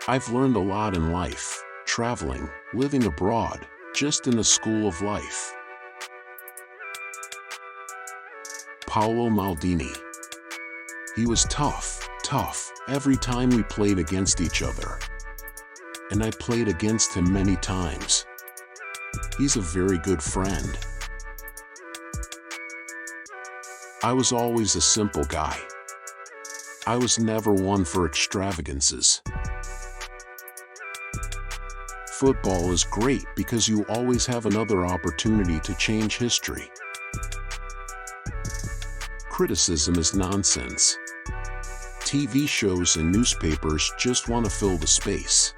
I've learned a lot in life, traveling, living abroad, just in the school of life. Paolo Maldini. He was tough, every time we played against each other. And I played against him many times. He's a very good friend. I was always a simple guy. I was never one for extravagances. Football is great because you always have another opportunity to change history. Criticism is nonsense. TV shows and newspapers just want to fill the space.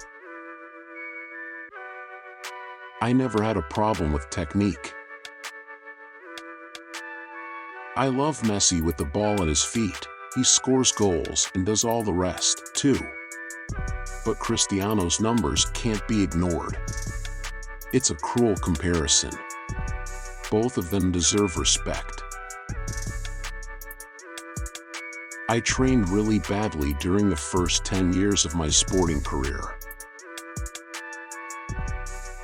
I never had a problem with technique. I love Messi with the ball at his feet. He scores goals and does all the rest, too. But Cristiano's numbers can't be ignored. It's a cruel comparison. Both of them deserve respect. I trained really badly during the first 10 years of my sporting career.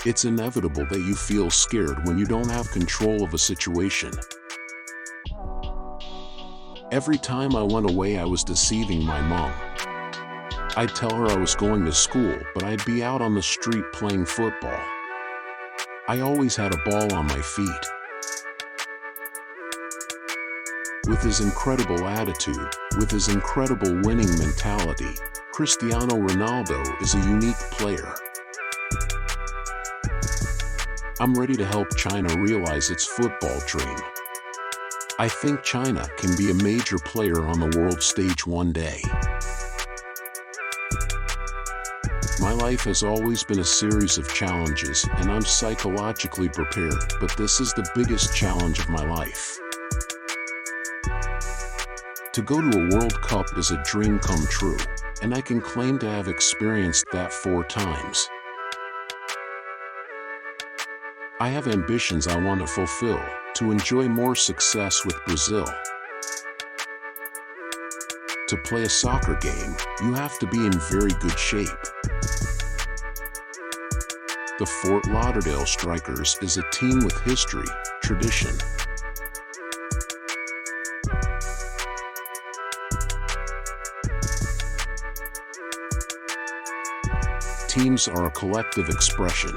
It's inevitable that you feel scared when you don't have control of a situation. Every time I went away, I was deceiving my mom. I'd tell her I was going to school, but I'd be out on the street playing football. I always had a ball on my feet. With his incredible attitude, with his incredible winning mentality, Cristiano Ronaldo is a unique player. I'm ready to help China realize its football dream. I think China can be a major player on the world stage one day. My life has always been a series of challenges, and I'm psychologically prepared, but this is the biggest challenge of my life. To go to a World Cup is a dream come true, and I can claim to have experienced that 4 times. I have ambitions I want to fulfill, to enjoy more success with Brazil. To play a soccer game, you have to be in very good shape. The Fort Lauderdale Strikers is a team with history, tradition. Teams are a collective expression.